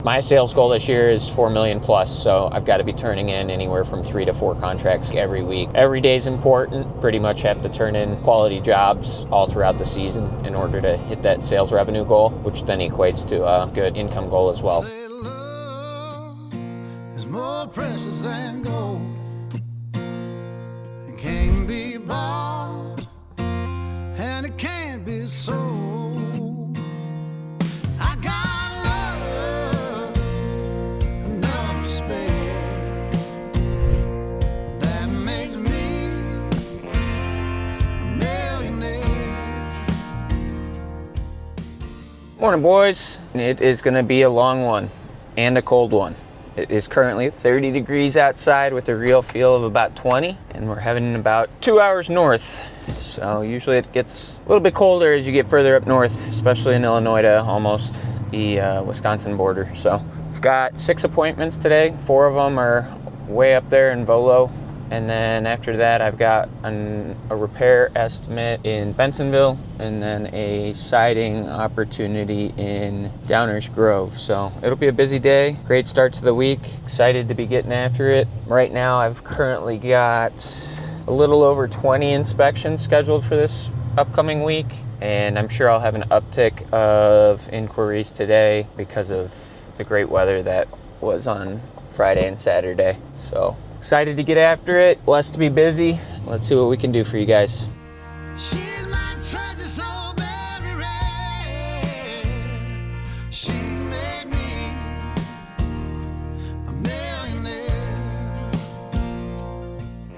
My sales goal this year is 4 million plus, so I've got to be turning in anywhere from 3 to 4 contracts every week. Every day is important. Pretty much have to turn in quality jobs all throughout the season in order to hit that sales revenue goal, which then equates to a good income goal as well. Say love is more precious than gold. It can't be bought and it can't be sold. I got love enough to spare. That makes me a millionaire. Morning, boys. It is going to be a long one and a cold one. It is currently 30 degrees outside with a real feel of about 20, and we're heading about 2 hours north. So usually it gets a little bit colder as you get further up north, especially in Illinois to almost the Wisconsin border. So I've got 6 appointments today. 4 of them are way up there in Volo. And then after that, I've got a repair estimate in Bensonville and then a siding opportunity in Downers Grove. So it'll be a busy day. Great start to the week. Excited to be getting after it. Right now, I've currently got a little over 20 inspections scheduled for this upcoming week. And I'm sure I'll have an uptick of inquiries today because of the great weather that was on Friday and Saturday. So excited to get after it. Blessed to be busy. Let's see what we can do for you guys. She's my treasure so very rare. She made me a millionaire.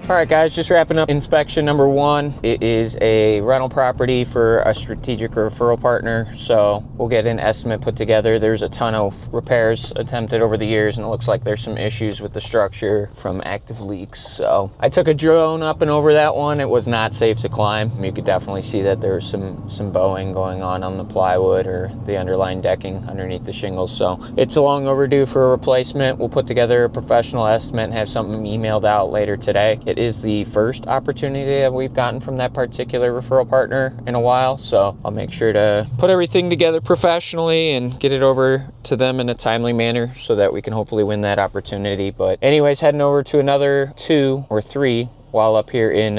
All right, guys, just wrapping up inspection number 1. It is a rental property for a strategic referral partner, so we'll get an estimate put together. There's a ton of repairs attempted over the years, and it looks like there's some issues with the structure from active leaks. So I took a drone up and over that one. It was not safe to climb. You could definitely see that there was some bowing going on the plywood or the underlying decking underneath the shingles. So it's long overdue for a replacement. We'll put together a professional estimate and have something emailed out later today. It is the first opportunity that we've gotten from that particular referral partner in a while, so I'll make sure to put everything together professionally and get it over to them in a timely manner so that we can hopefully win that opportunity. But anyways, heading over to another 2 or 3 while up here in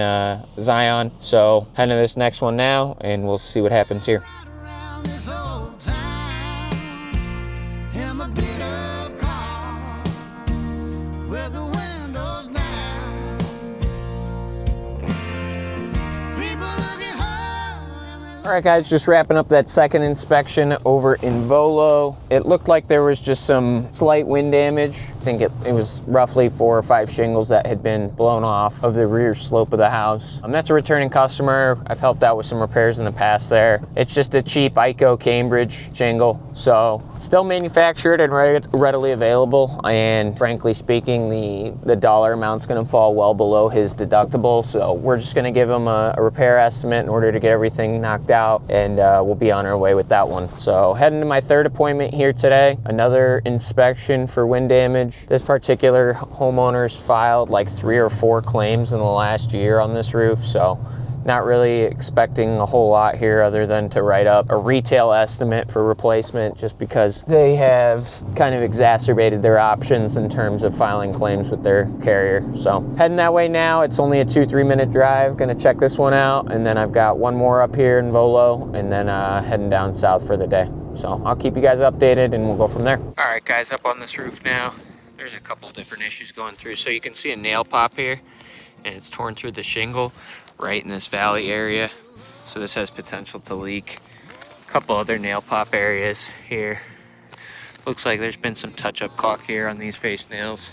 Zion. So heading to this next one now, and we'll see what happens here. Around this old town in my beat up car with the windows down. People look at her. All right, guys, just wrapping up that second inspection over in Volo. It looked like there was just some slight wind damage. I think it was roughly 4 or 5 shingles that had been blown off of the rear slope of the house. That's a returning customer. I've helped out with some repairs in the past there. It's just a cheap Ico Cambridge shingle, so still manufactured and readily available. And frankly speaking, the dollar amount's going to fall well below his deductible. So we're just going to give him a repair estimate in order to get everything knocked out, and we'll be on our way with that one. So heading to my 3rd appointment here today, another inspection for wind damage. This particular homeowners filed like 3 or 4 claims in the last year on this roof, so not really expecting a whole lot here other than to write up a retail estimate for replacement, just because they have kind of exacerbated their options in terms of filing claims with their carrier. So heading that way now. It's only a 2-3 minute drive. Gonna check this one out, and then I've got one more up here in Volo, and then heading down south for the day. So I'll keep you guys updated and we'll go from there. All right, guys, up on this roof now. There's a couple different issues going through. So you can see a nail pop here, and it's torn through the shingle right in this valley area. So this has potential to leak. A couple other nail pop areas here. Looks like there's been some touch-up caulk here on these face nails.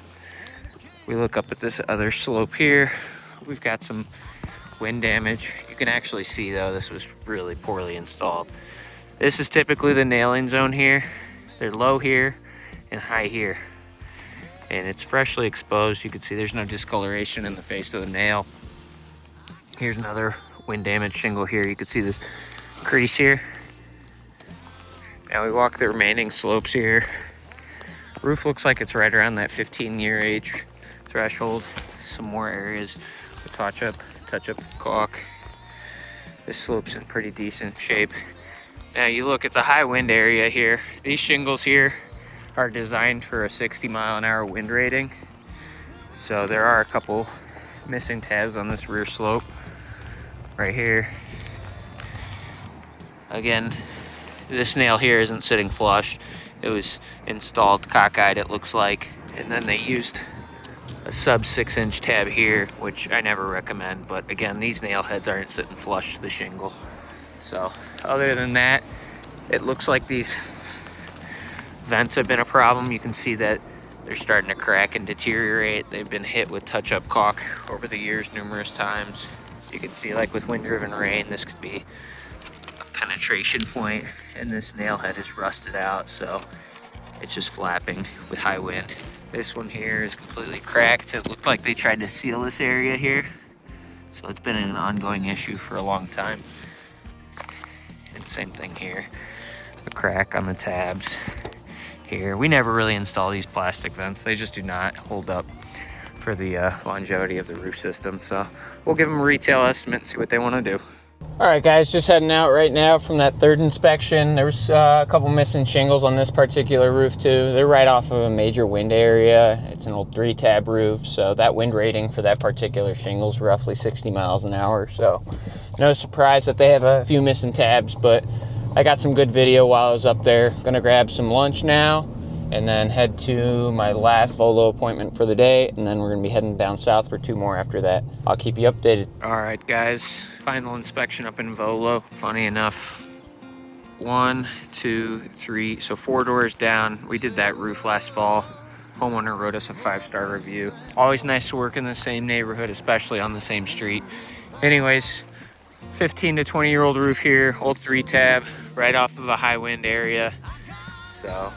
We look up at this other slope here. We've got some wind damage. You can actually see, though, this was really poorly installed. This is typically the nailing zone here. They're low here and high here. And it's freshly exposed. You can see there's no discoloration in the face of the nail. Here's another wind damage shingle here. You can see this crease here. Now we walk the remaining slopes here. Roof looks like it's right around that 15-year age threshold. Some more areas with touch-up caulk. This slope's in pretty decent shape. Now you look, it's a high wind area here. These shingles here are designed for a 60-mile-an-hour wind rating. So there are a couple missing tabs on this rear slope right here. Again, this nail here isn't sitting flush. It was installed cockeyed, it looks like, and then they used a sub 6-inch tab here, which I never recommend, but again, these nail heads aren't sitting flush to the shingle. So other than that, it looks like these vents have been a problem. You can see that they're starting to crack and deteriorate. They've been hit with touch-up caulk over the years numerous times. You can see, like with wind-driven rain, this could be a penetration point, and this nail head is rusted out, so it's just flapping with high wind. This one here is completely cracked. It looked like they tried to seal this area here, so it's been an ongoing issue for a long time. And same thing here, a crack on the tabs here. We never really install these plastic vents. They just do not hold up for the longevity of the roof system. So we'll give them a retail estimate and see what they want to do. All right, guys, just heading out right now from that third inspection. There was a couple missing shingles on this particular roof too. They're right off of a major wind area. It's an old 3-tab roof, so that wind rating for that particular shingle is roughly 60 miles an hour. So no surprise that they have a few missing tabs, but I got some good video while I was up there. Gonna grab some lunch now and then head to my last Volo appointment for the day, and then we're gonna be heading down south for 2 more after that. I'll keep you updated. All right, guys, final inspection up in Volo. Funny enough, 1, 2, 3, so 4 doors down. We did that roof last fall. Homeowner wrote us a 5-star review. Always nice to work in the same neighborhood, especially on the same street. Anyways, 15 to 20-year-old roof here, old 3-tab, right off of a high wind area. So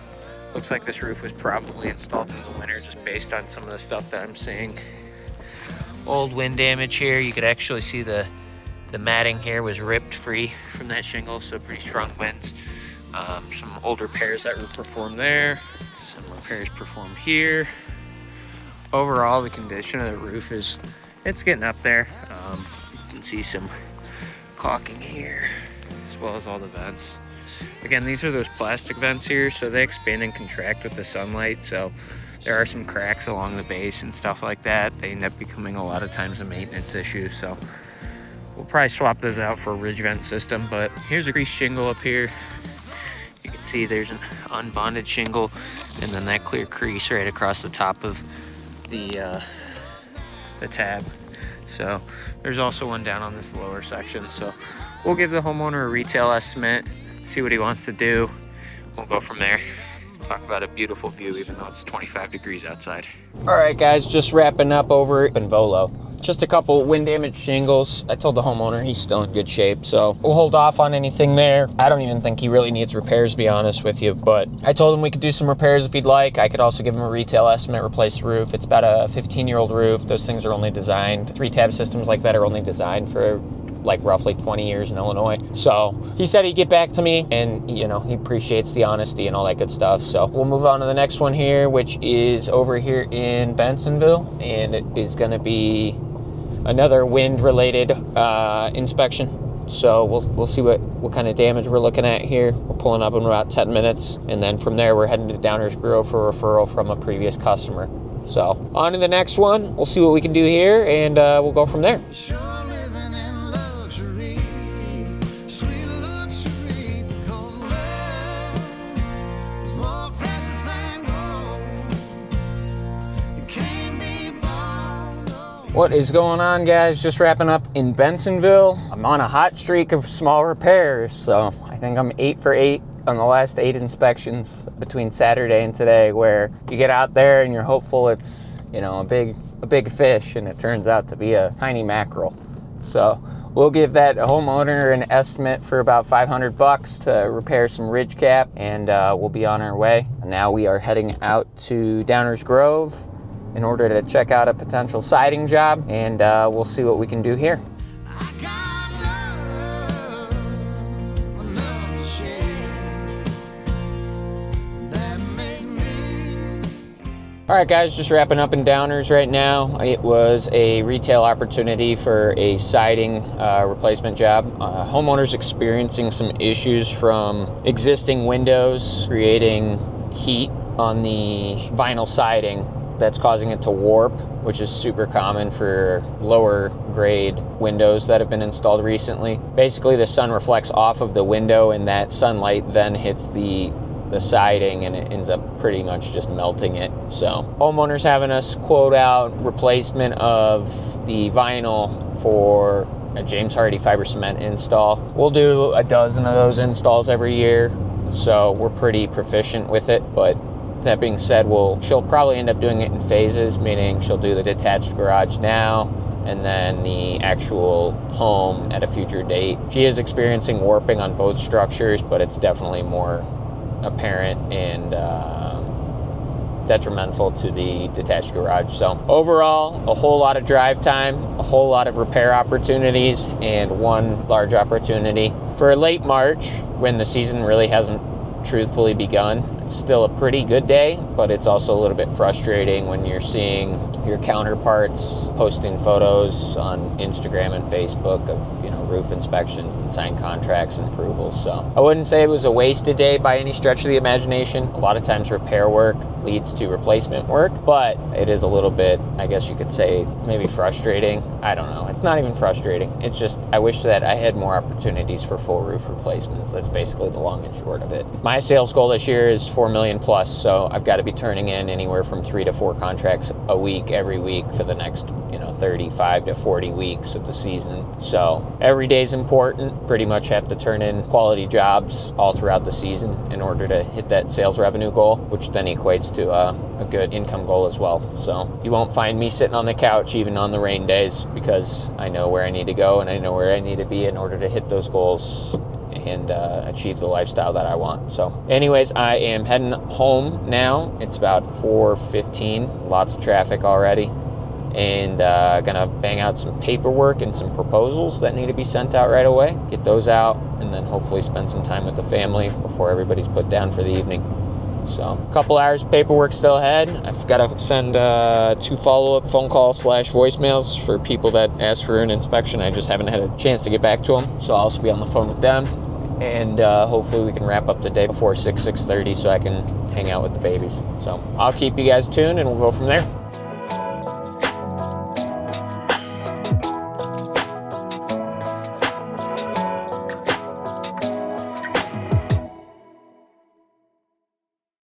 looks like this roof was probably installed in the winter just based on some of the stuff that I'm seeing. Old wind damage here. You could actually see the matting here was ripped free from that shingle, so pretty strong winds. Some old repairs that were performed there, some repairs performed here. Overall, the condition of the roof it's getting up there. You can see some caulking here, as well as all the vents. Again, these are those plastic vents here, so they expand and contract with the sunlight, so there are some cracks along the base and stuff like that. They end up becoming a lot of times a maintenance issue, so we'll probably swap those out for a ridge vent system. But here's a grease shingle up here. You can see there's an unbonded shingle, and then that clear crease right across the top of the tab. So there's also one down on this lower section. So we'll give the homeowner a retail estimate, see what he wants to do. We'll go from there. Talk about a beautiful view, even though it's 25 degrees outside. All right, guys, just wrapping up over in Volo. Just a couple wind damaged shingles. I told the homeowner he's still in good shape, so we'll hold off on anything there. I don't even think he really needs repairs, to be honest with you, but I told him we could do some repairs if he'd like. I could also give him a retail estimate, replace the roof. It's about a 15-year-old roof. Those things are only designed, 3-tab systems like that are only designed for like roughly 20 years in Illinois. So he said he'd get back to me, and he appreciates the honesty and all that good stuff. So we'll move on to the next one here, which is over here in Bensonville, and it is gonna be another wind related inspection. So we'll see what kind of damage we're looking at here. We're pulling up in about 10 minutes, and then from there we're heading to Downers Grove for a referral from a previous customer. So on to the next one. We'll see what we can do here, and we'll go from there. Sure living in luxury, sweet luxury, because love is more precious than gold. It can't be bought. What is going on, guys? Just wrapping up in Bensonville. I'm on a hot streak of small repairs, so I think I'm 8 for 8 on the last 8 inspections between Saturday and today, where you get out there and you're hopeful it's a big fish, and it turns out to be a tiny mackerel. So we'll give that homeowner an estimate for about $500 to repair some ridge cap, and we'll be on our way. And now we are heading out to Downers Grove in order to check out a potential siding job, and we'll see what we can do here. I got love enough to share that make me. All right, guys, just wrapping up in Downers right now. It was a retail opportunity for a siding replacement job. Homeowners experiencing some issues from existing windows creating heat on the vinyl siding that's causing it to warp, which is super common for lower grade windows that have been installed recently. Basically, the sun reflects off of the window and that sunlight then hits the siding and it ends up pretty much just melting it. So Homeowners having us quote out replacement of the vinyl for a James Hardie fiber cement install. We'll do a dozen of those installs every year, so we're pretty proficient with it. But that being said, she'll probably end up doing it in phases, meaning she'll do the detached garage now and then the actual home at a future date. She is experiencing warping on both structures, but it's definitely more apparent and detrimental to the detached garage. So overall, a whole lot of drive time, a whole lot of repair opportunities, and one large opportunity. For late March, when the season really hasn't truthfully begun, it's still a pretty good day, but it's also a little bit frustrating when you're seeing your counterparts posting photos on Instagram and Facebook of, roof inspections and signed contracts and approvals. So I wouldn't say it was a wasted day by any stretch of the imagination. A lot of times repair work leads to replacement work, but it is a little bit, I guess you could say, maybe frustrating. I don't know. It's not even frustrating. It's just, I wish that I had more opportunities for full roof replacements. That's basically the long and short of it. My sales goal this year is 4 million plus, so I've got to be turning in anywhere from 3 to 4 contracts a week, every week for the next 35 to 40 weeks of the season. So every day is important. Pretty much have to turn in quality jobs all throughout the season in order to hit that sales revenue goal, which then equates to a good income goal as well. So you won't find me sitting on the couch even on the rain days, because I know where I need to go and I know where I need to be in order to hit those goals and achieve the lifestyle that I want. So anyways, I am heading home now. It's about 4:15, lots of traffic already, and gonna bang out some paperwork and some proposals that need to be sent out right away, get those out, and then hopefully spend some time with the family before everybody's put down for the evening. So a couple hours of paperwork still ahead. I've got to send 2 follow-up phone calls / voicemails for people that asked for an inspection. I just haven't had a chance to get back to them, so I'll also be on the phone with them. And hopefully we can wrap up the day before 6:30 so I can hang out with the babies. So I'll keep you guys tuned and we'll go from there.